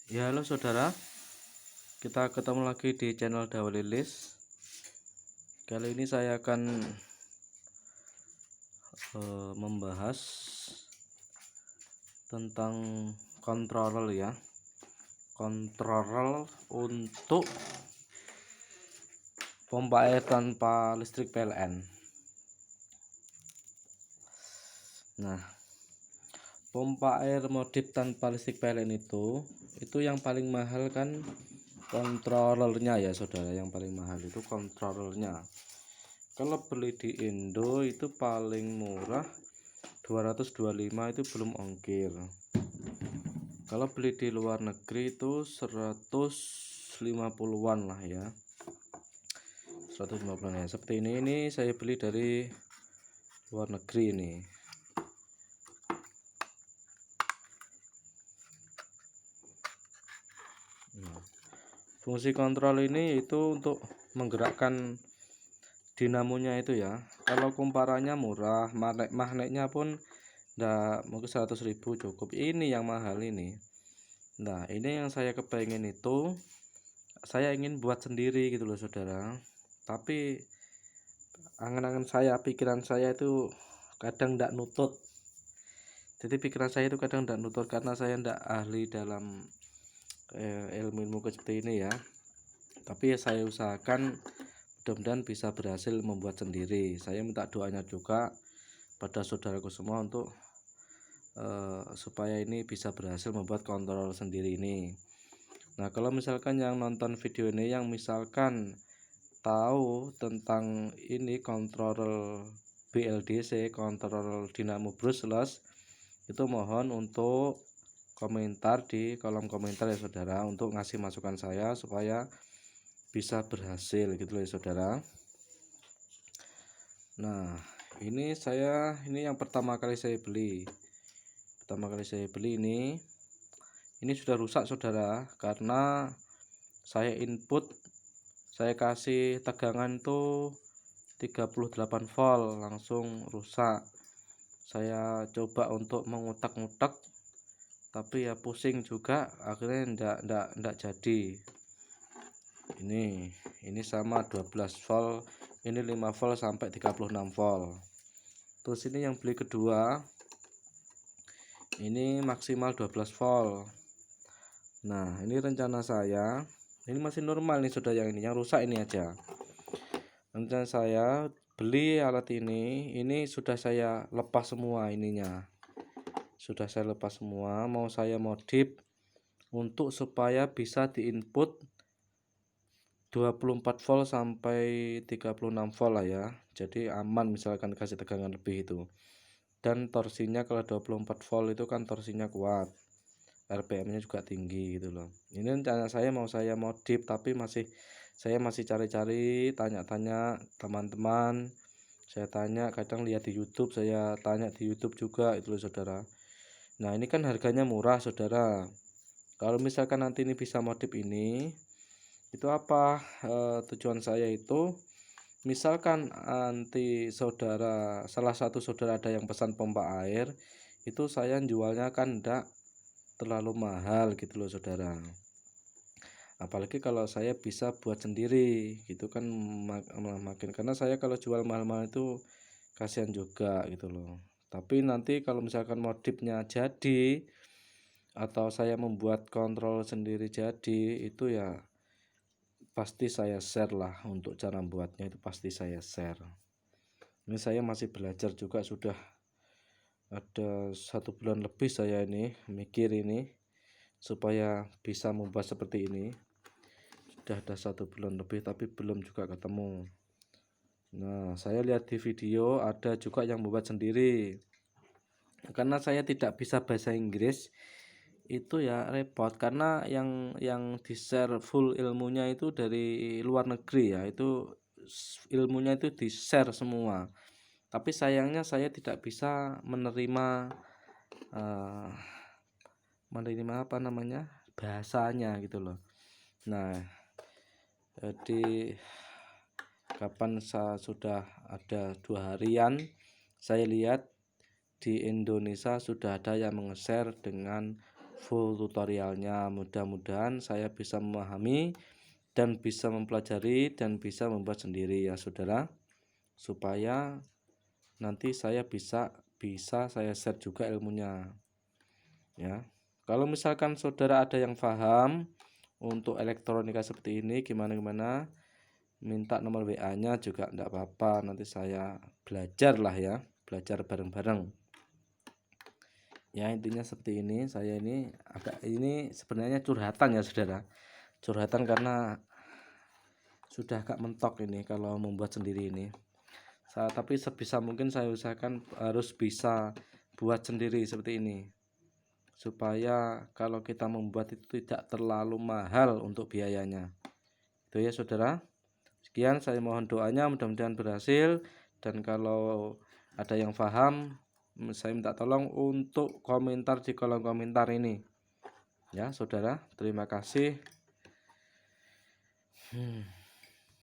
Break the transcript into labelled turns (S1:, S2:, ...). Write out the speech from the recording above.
S1: Ya, halo saudara, kita ketemu lagi di channel Dawa Lilis. Kali ini saya akan membahas tentang controller ya, controller untuk pompa air tanpa listrik PLN. Nah, pompa air modif tanpa listrik PLN itu yang paling mahal kan controllernya ya saudara. Yang paling mahal itu controllernya. Kalau beli di Indo itu paling murah 225, itu belum ongkir. Kalau beli di luar negeri itu 150-an lah ya, 150-an ya. Seperti ini saya beli dari luar negeri ini. Fungsi kontrol ini itu untuk menggerakkan dinamonya itu ya. Kalau kumparannya murah, magnetnya pun enggak, mungkin 100.000 cukup. Ini yang mahal ini. Nah, ini yang saya kepengen itu, saya ingin buat sendiri gitu loh saudara. Tapi angan-angan saya, pikiran saya itu kadang enggak nutut. Jadi pikiran saya itu kadang enggak nutut karena saya enggak ahli dalam ilmu seperti ini ya. Tapi saya usahakan mudah-mudahan bisa berhasil membuat sendiri. Saya minta doanya juga pada saudaraku semua untuk supaya ini bisa berhasil membuat kontrol sendiri ini. Nah, kalau misalkan yang nonton video ini yang misalkan tahu tentang ini kontrol BLDC, kontrol dinamo brushless, itu mohon untuk komentar di kolom komentar ya saudara, untuk ngasih masukan saya supaya bisa berhasil gitu loh ya saudara. Nah, ini yang pertama kali saya beli. Ini sudah rusak saudara, karena saya input, saya kasih tegangan tuh 38 volt, langsung rusak. Saya coba untuk mengutak-ngutak tapi ya pusing juga, akhirnya ndak jadi. Ini sama 12 volt, ini 5 volt sampai 36 volt. Terus ini yang beli kedua, ini maksimal 12 volt. Nah, ini rencana saya, ini masih normal nih sudah, yang rusak ini aja. Rencana saya beli alat ini sudah saya lepas semua ininya. Sudah saya lepas semua, mau saya modif untuk supaya bisa diinput 24 volt sampai 36 volt lah ya. Jadi aman misalkan kasih tegangan lebih itu. Dan torsinya kalau 24 volt itu kan torsinya kuat, RPM-nya juga tinggi gitu loh. Ini rencana saya mau saya modif, tapi saya masih cari-cari, tanya-tanya teman-teman. Saya tanya, kadang lihat di YouTube, saya tanya di YouTube juga itu loh saudara. Nah, ini kan harganya murah saudara. Kalau misalkan nanti ini bisa modif ini, itu apa tujuan saya itu, misalkan nanti salah satu saudara ada yang pesan pompa air, itu saya jualnya kan enggak terlalu mahal gitu loh saudara. Apalagi kalau saya bisa buat sendiri gitu kan, makin, karena saya kalau jual mahal-mahal itu kasihan juga gitu loh. Tapi nanti kalau misalkan modifnya jadi atau saya membuat kontrol sendiri jadi, itu ya pasti saya share lah, untuk cara buatnya itu pasti saya share. Ini saya masih belajar juga, sudah ada 1 bulan lebih saya ini mikir ini supaya bisa membuat seperti ini. Sudah ada 1 bulan lebih tapi belum juga ketemu. Nah, saya lihat di video ada juga yang membuat sendiri. Karena saya tidak bisa bahasa Inggris, itu ya repot, karena yang di share full ilmunya itu dari luar negeri ya, itu ilmunya itu di share semua. Tapi sayangnya saya tidak bisa menerima apa namanya, bahasanya gitu loh. Nah, jadi kapan sudah ada 2 harian saya lihat di Indonesia sudah ada yang meng-share dengan full tutorialnya. Mudah-mudahan saya bisa memahami dan bisa mempelajari dan bisa membuat sendiri ya saudara, supaya nanti saya bisa saya share juga ilmunya ya. Kalau misalkan saudara ada yang paham untuk elektronika seperti ini gimana, minta nomor WA-nya juga enggak apa-apa, nanti saya belajar lah ya, belajar bareng-bareng. Ya intinya seperti ini. Saya ini sebenarnya curhatan ya saudara, curhatan karena sudah agak mentok ini kalau membuat sendiri ini. Tapi sebisa mungkin saya usahakan harus bisa buat sendiri seperti ini, supaya kalau kita membuat itu tidak terlalu mahal untuk biayanya. Itu ya saudara. Sekian, saya mohon doanya mudah-mudahan berhasil, dan kalau ada yang paham saya minta tolong untuk komentar di kolom komentar ini ya saudara. Terima kasih.